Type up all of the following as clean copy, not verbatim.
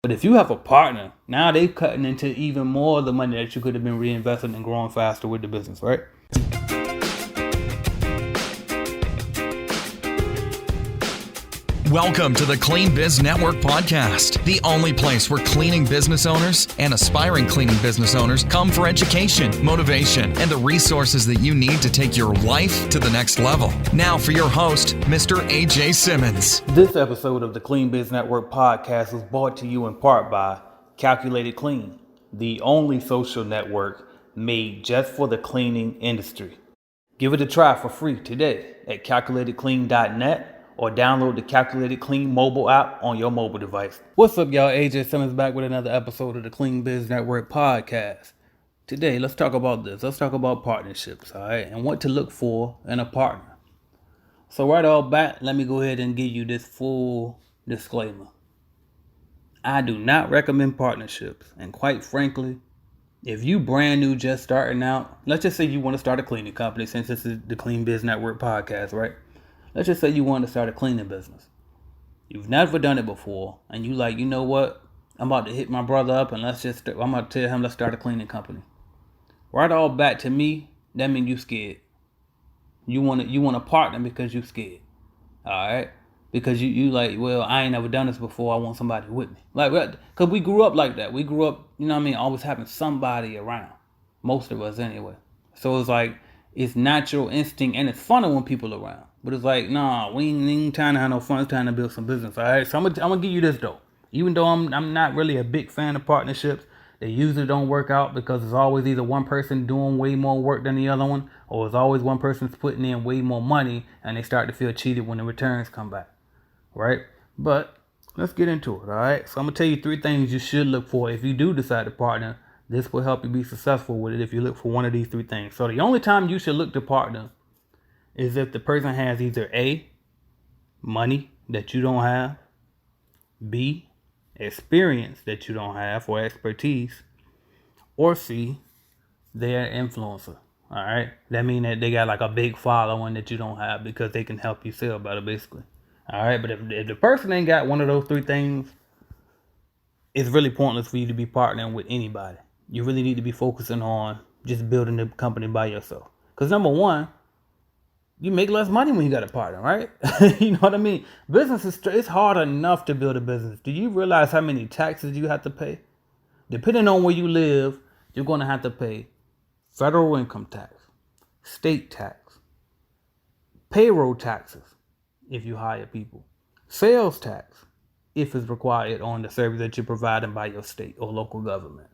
But if you have a partner, now they cutting into even more of the money that you could have been reinvesting and growing faster with the business, right? Welcome to the Clean Biz Network podcast, the only place where cleaning business owners and aspiring cleaning business owners come for education, motivation, and the resources that you need to take your life to the next level. Now for your host, Mr. AJ Simmons. This episode of the Clean Biz Network podcast is brought to you in part by Calculated Clean, the only social network made just for the cleaning industry. Give it a try for free today at calculatedclean.net. or download the Calculated Clean mobile app on your mobile device. What's up, y'all? AJ Simmons back with another episode of the Clean Biz Network podcast. Today, let's talk about this. Let's talk about partnerships, all right? And what to look for in a partner. So right off bat, let me go ahead and give you this full disclaimer. I do not recommend partnerships. And quite frankly, if you brand new, just starting out, let's just say you want to start a cleaning company, since this is the Clean Biz Network podcast, right? Let's just say you want to start a cleaning business. You've never done it before, and you like, you know what? I'm about to hit my brother up, and I'm about to tell him let's start a cleaning company. Right all back to me, that means you scared. You want a partner because you scared. All right? Because you like, well, I ain't never done this before. I want somebody with me. Like, because we grew up like that. We grew up, you know what I mean, always having somebody around. Most of us anyway. So it's like, it's natural instinct, and it's funny when people are around. But it's like, nah, we ain't trying to have no fun. It's trying to build some business, all right? So I'm gonna give you this, though. Even though I'm not really a big fan of partnerships, they usually don't work out because it's always either one person doing way more work than the other one, or it's always one person's putting in way more money, and they start to feel cheated when the returns come back, right? But let's get into it, all right? So I'm gonna tell you 3 things you should look for if you do decide to partner. This will help you be successful with it if you look for one of these 3 things. So the only time you should look to partner is if the person has either A, money that you don't have, B, experience that you don't have or expertise, or C, they're an influencer. All right, that means that they got like a big following that you don't have because they can help you sell better, basically. All right, but if the person ain't got one of those 3 things, it's really pointless for you to be partnering with anybody. You really need to be focusing on just building the company by yourself. Because number one, you make less money when you got a partner, right? You know what I mean? It's hard enough to build a business. Do you realize how many taxes you have to pay? Depending on where you live, you're going to have to pay federal income tax, state tax, payroll taxes if you hire people, sales tax if it's required on the service that you're providing by your state or local government.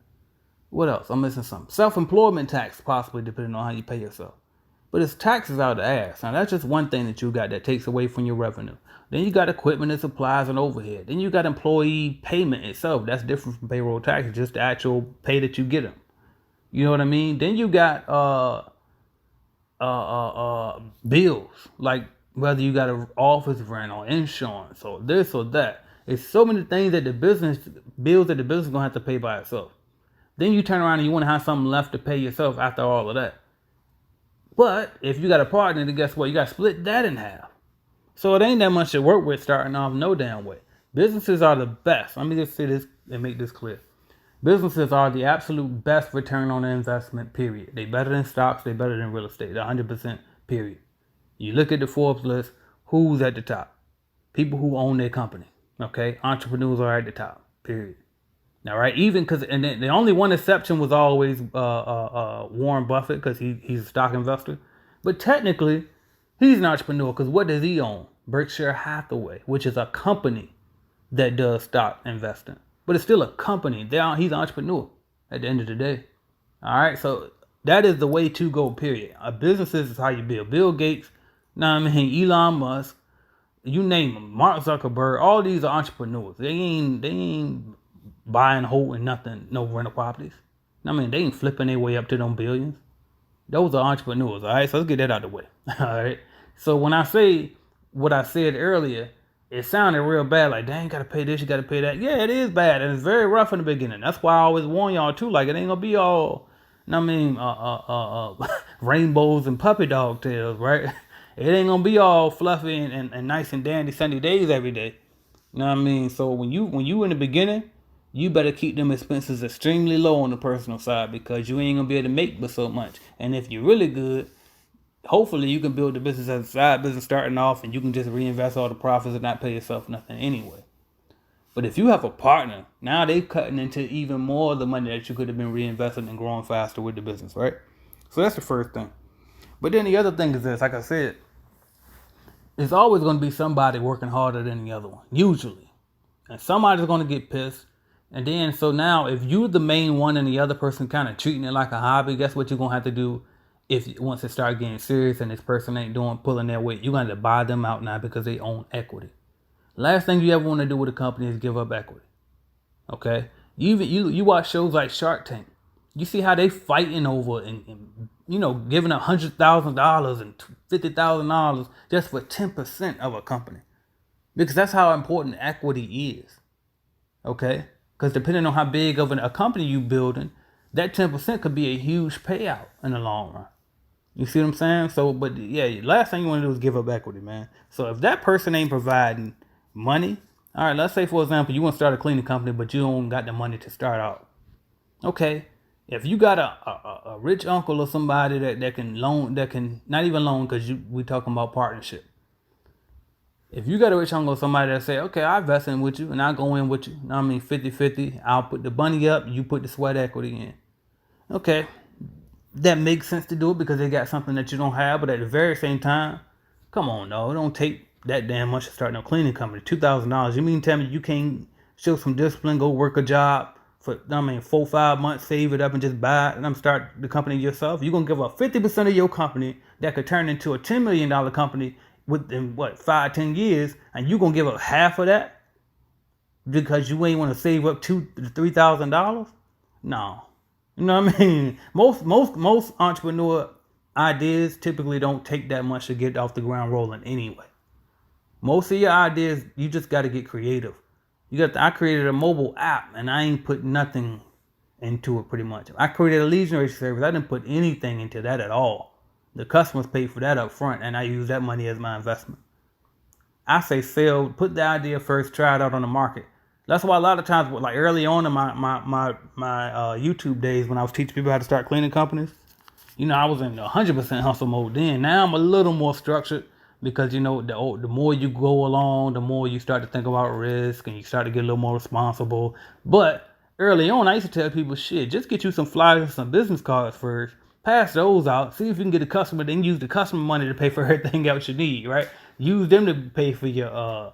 What else? I'm missing something. Self-employment tax, possibly, depending on how you pay yourself. But it's taxes out the ass. Now, that's just one thing that you got that takes away from your revenue. Then you got equipment and supplies and overhead. Then you got employee payment itself. That's different from payroll taxes, just the actual pay that you get them. You know what I mean? Then you got bills, like whether you got an office rent or insurance or this or that. It's so many things that bills that the business is going to have to pay by itself. Then you turn around and you want to have something left to pay yourself after all of that. But if you got a partner, then guess what? You got to split that in half. So it ain't that much to work with starting off no damn way. Businesses are the best. Let me just say this and make this clear. Businesses are the absolute best return on investment, period. They better than stocks. They better than real estate. 100%, period. You look at the Forbes list, who's at the top? People who own their company, okay? Entrepreneurs are at the top, period. All right, even because, and the only one exception was always Warren Buffett, because he's a stock investor. But technically, he's an entrepreneur because what does he own? Berkshire Hathaway, which is a company that does stock investing. But it's still a company. He's an entrepreneur at the end of the day. All right, so that is the way to go, period. A business is how you build. Bill Gates, Elon Musk, you name them, Mark Zuckerberg, all these are entrepreneurs. They ain't buying, holding nothing, no rental properties. They ain't flipping their way up to them billions. Those are entrepreneurs, all right? So let's get that out of the way, all right? So when I say what I said earlier, it sounded real bad, like, dang, gotta pay this, you gotta pay that. Yeah, it is bad, and it's very rough in the beginning. That's why I always warn y'all, too, like, it ain't gonna be all, rainbows and puppy dog tails, right? It ain't gonna be all fluffy and nice and dandy sunny days every day. You know what I mean? So when you in the beginning, you better keep them expenses extremely low on the personal side because you ain't gonna be able to make but so much. And if you're really good, hopefully you can build the business as a side business starting off and you can just reinvest all the profits and not pay yourself nothing anyway. But if you have a partner, now they're cutting into even more of the money that you could have been reinvesting and growing faster with the business, right? So that's the first thing. But then the other thing is this, like I said, there's always going to be somebody working harder than the other one, usually. And somebody's going to get pissed. And then, so now, if you're the main one and the other person kind of treating it like a hobby, guess what you're going to have to do if once it starts getting serious and this person ain't pulling their weight? You're going to have to buy them out now because they own equity. Last thing you ever want to do with a company is give up equity. Okay? You watch shows like Shark Tank. You see how they fighting over and giving $100,000 and $50,000 just for 10% of a company, because that's how important equity is. Okay, because depending on how big of a company you building, that 10% could be a huge payout in the long run. You see what I'm saying? So, but yeah, last thing you want to do is give up equity, man. So if that person ain't providing money, all right, let's say for example you want to start a cleaning company, but you don't got the money to start out. Okay, if you got a rich uncle or somebody that can loan, that can not even loan, because we talking about partnership. If you got a rich uncle or somebody that say, okay, I invest in with you and I'll go in with you. I mean 50-50. I'll put the money up, you put the sweat equity in. Okay, that makes sense to do it because they got something that you don't have. But at the very same time, come on, no, it don't take that damn much to start no cleaning company. $2,000. You mean tell me you can't show some discipline, go work a job for 4-5 months, save it up and just buy it and start the company yourself? You're gonna give up 50% of your company that could turn into a $10 million company within 5-10 years, and you're gonna give up half of that because you ain't want to save up $2,000-$3,000? No. You know what I mean? Most entrepreneur ideas typically don't take that much to get off the ground rolling anyway. Most of your ideas, you just got to get creative. I created a mobile app and I ain't put nothing into it pretty much. I created a lead generation service. I didn't put anything into that at all. The customers paid for that up front and I use that money as my investment. I say put the idea first, try it out on the market. That's why a lot of times, like early on in my YouTube days when I was teaching people how to start cleaning companies, I was in 100% hustle mode then. Now I'm a little more structured because, the more you go along, the more you start to think about risk and you start to get a little more responsible. But early on, I used to tell people, just get you some flyers and some business cards first. Pass those out. See if you can get a customer. Then use the customer money to pay for everything else you need, right? Use them to pay for your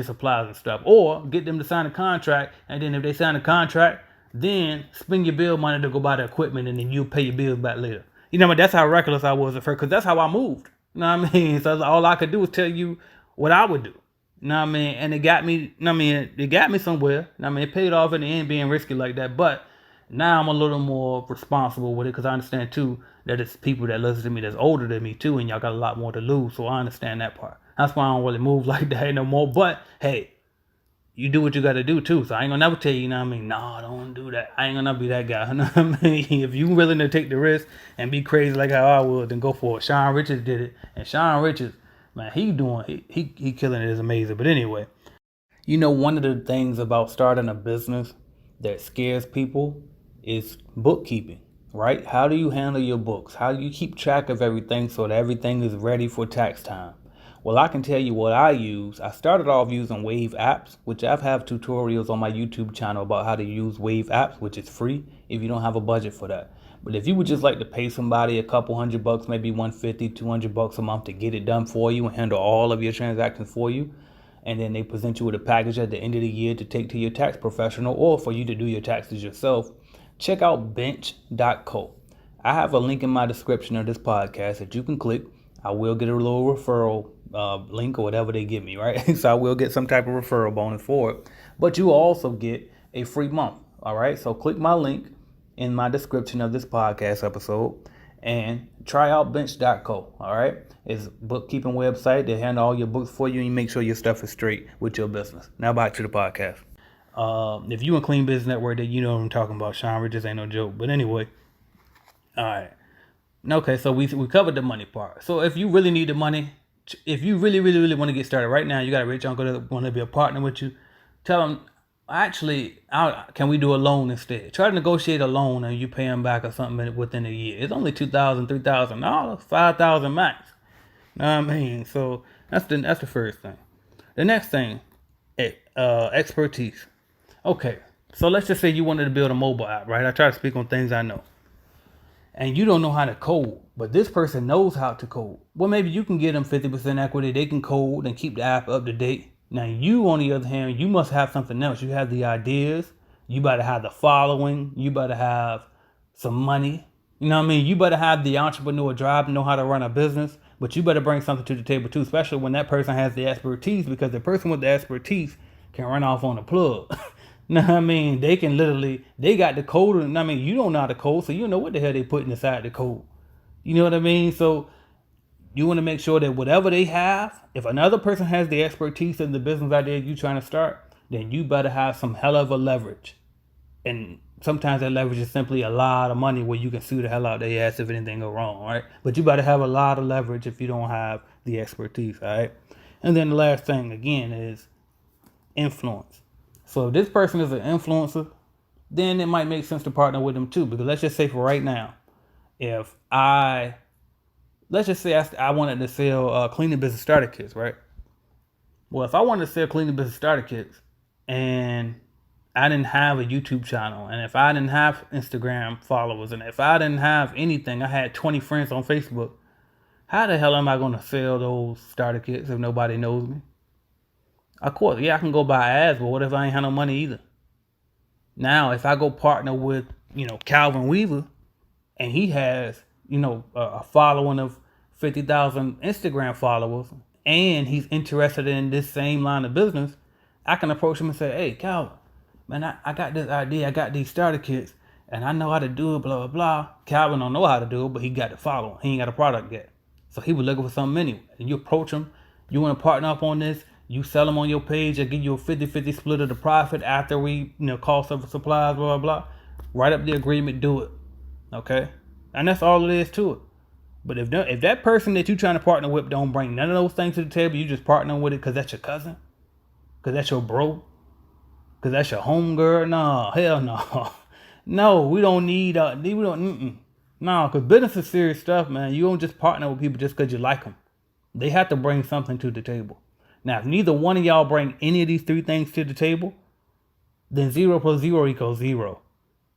supplies and stuff. Or get them to sign a contract. And then if they sign a contract, then spend your bill money to go buy the equipment and then you'll pay your bills back later. That's how reckless I was at first, because that's how I moved. You know what I mean? So all I could do was tell you what I would do. You know what I mean? And it got me, it got me somewhere. It paid off in the end being risky like that. But now I'm a little more responsible with it because I understand too that it's people that listen to me that's older than me too, and y'all got a lot more to lose. So I understand that part. That's why I don't really move like that no more. But hey, you do what you got to do too. So I ain't gonna never tell you, no, don't do that. I ain't gonna be that guy. You know what I mean? If you willing to take the risk and be crazy like how I would, then go for it. Sean Richards did it, and Sean Richards, man, he killing it is amazing. But anyway, one of the things about starting a business that scares people is bookkeeping, right? How do you handle your books? How do you keep track of everything so that everything is ready for tax time? Well, I can tell you what I use. I started off using Wave apps, which I have tutorials on my YouTube channel about how to use Wave apps, which is free if you don't have a budget for that. But if you would just like to pay somebody a couple $100, maybe $150, $200 a month to get it done for you and handle all of your transactions for you, and then they present you with a package at the end of the year to take to your tax professional or for you to do your taxes yourself, check out bench.co. I have a link in my description of this podcast that you can click. I will get a little referral link or whatever they give me, right? So I will get some type of referral bonus for it. But you also get a free month, all right? So click my link in my description of this podcast episode and try out bench.co, all right? It's a bookkeeping website. They handle all your books for you and you make sure your stuff is straight with your business. Now back to the podcast. If you in Clean Business Network, then you know what I'm talking about. Sean Richards ain't no joke. But anyway, all right. Okay, so we covered the money part. So if you really need the money, if you really want to get started right now, you got a rich uncle that want to be a partner with you, tell them actually, can we do a loan instead? Try to negotiate a loan and you pay them back or something within a year. It's only $2,000, $3,000, $5,000 max. Know what I mean? So that's the first thing. The next thing, expertise. Okay, so let's just say you wanted to build a mobile app, right? I try to speak on things I know. And you don't know how to code, but this person knows how to code. Well, maybe you can give them 50% equity. They can code and keep the app up to date. Now, you, on the other hand, you must have something else. You have the ideas. You better have the following. You better have some money. You know what I mean? You better have the entrepreneur drive, know how to run a business, but you better bring something to the table too, especially when that person has the expertise, because the person with the expertise can run off on a plug. Know what I mean? They can literally, they got the code. And I mean, you don't know how to code, so you don't know what the hell they putting inside the code. You know what I mean? So you want to make sure that whatever they have, if another person has the expertise in the business idea you trying to start, then you better have some hell of a leverage. And sometimes that leverage is simply a lot of money where you can sue the hell out their ass if anything go wrong, right? But you better have a lot of leverage if you don't have the expertise, all right? And then the last thing, again, is influence. So if this person is an influencer, then it might make sense to partner with them too. Because let's just say for right now, let's just say I wanted to sell cleaning business starter kits, right? Well, if I wanted to sell cleaning business starter kits and I didn't have a YouTube channel, and if I didn't have Instagram followers, and if I didn't have anything, I had 20 friends on Facebook, how the hell am I going to sell those starter kits if nobody knows me? Of course, yeah, I can go buy ads, but what if I ain't have no money either? Now, if I go partner with, Calvin Weaver, and he has, a following of 50,000 Instagram followers, and he's interested in this same line of business, I can approach him and say, hey, Calvin, man, I got this idea. I got these starter kits, and I know how to do it, blah, blah, blah. Calvin don't know how to do it, but he got the following. He ain't got a product yet. So he was looking for something anyway. And you approach him, you want to partner up on this, you sell them on your page, I give you a 50-50 split of the profit after we, cost of supplies, blah, blah, blah. Write up the agreement, do it. Okay? And that's all it is to it. But if that person that you're trying to partner with don't bring none of those things to the table, you just partnering with it because that's your cousin? Because that's your bro? Because that's your homegirl? No, hell no. No, we don't need, No, because business is serious stuff, man. You don't just partner with people just because you like them. They have to bring something to the table. Now, if neither one of y'all bring any of these three things to the table, then 0 + 0 = 0.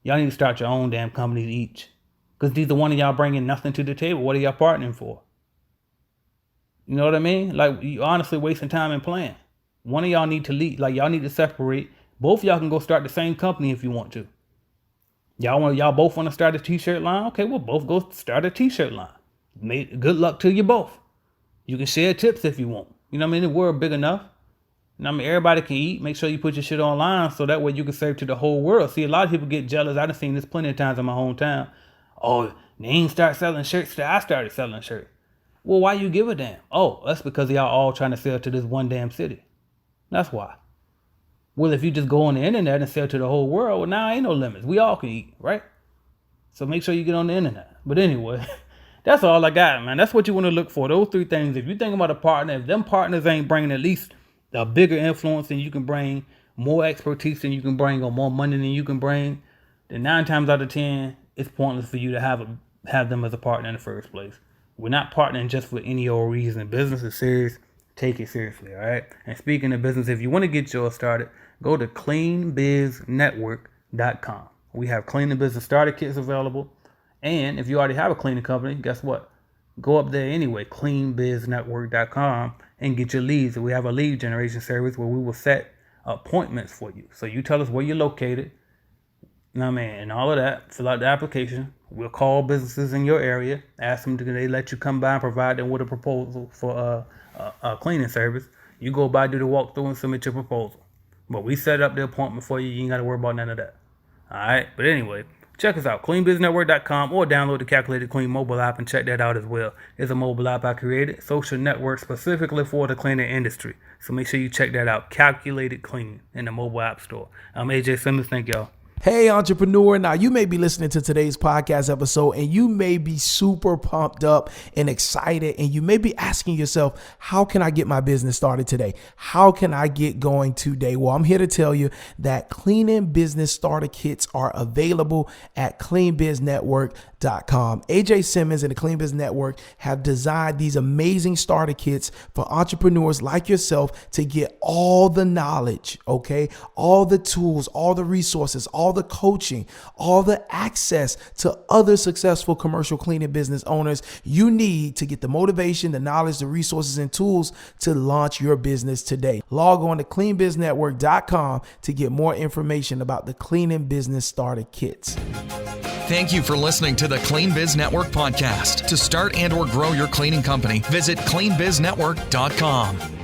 Y'all need to start your own damn companies each. Because neither one of y'all bringing nothing to the table. What are y'all partnering for? You know what I mean? Like, you honestly wasting time and playing. One of y'all need to lead. Like, y'all need to separate. Both of y'all can go start the same company if you want to. Y'all both want to start a t-shirt line? Okay, we'll both go start a t-shirt line. Good luck to you both. You can share tips if you want. You know what I mean? The world big enough. Everybody can eat. Make sure you put your shit online so that way you can serve to the whole world. See, a lot of people get jealous. I've seen this plenty of times in my hometown. Oh, they ain't start selling shirts till I started selling shirts. Well, why you give a damn? Oh, that's because y'all all trying to sell to this one damn city. That's why. Well, if you just go on the internet and sell to the whole world, well, now ain't no limits. We all can eat, right? So make sure you get on the internet. But anyway, that's all I got, man. That's what you want to look for. Those three things. If you think about a partner, if them partners ain't bringing at least a bigger influence than you can bring, more expertise than you can bring, or more money than you can bring, then 9 times out of 10, it's pointless for you to have them as a partner in the first place. We're not partnering just for any old reason. Business is serious. Take it seriously, all right? And speaking of business, if you want to get yours started, go to cleanbiznetwork.com. We have cleaning business starter kits available. And if you already have a cleaning company, guess what? Go up there anyway, cleanbiznetwork.com, and get your leads. We have a lead generation service where we will set appointments for you. So you tell us where you're located, and all of that. Fill out the application. We'll call businesses in your area, ask them, do they let you come by and provide them with a proposal for a cleaning service. You go by, do the walkthrough, and submit your proposal. But we set up the appointment for you. You ain't got to worry about none of that. All right. But anyway, check us out, cleanbiznetwork.com, or download the Calculated Clean mobile app and check that out as well. It's a mobile app I created, social network specifically for the cleaning industry. So make sure you check that out, Calculated Clean, in the mobile app store. I'm AJ Simmons. Thank y'all. Hey, entrepreneur. Now, you may be listening to today's podcast episode and you may be super pumped up and excited. And you may be asking yourself, how can I get my business started today? How can I get going today? Well, I'm here to tell you that cleaning business starter kits are available at cleanbiznetwork.com. AJ Simmons and the Clean Biz Network have designed these amazing starter kits for entrepreneurs like yourself to get all the knowledge, okay? All the tools, all the resources, all the coaching, all the access to other successful commercial cleaning business owners you need to get the motivation, the knowledge, the resources, and tools to launch your business today. Log on to cleanbiznetwork.com to get more information about the cleaning business starter kits. Thank you for listening to the Clean Biz Network podcast. To start and or grow your cleaning company, visit cleanbiznetwork.com.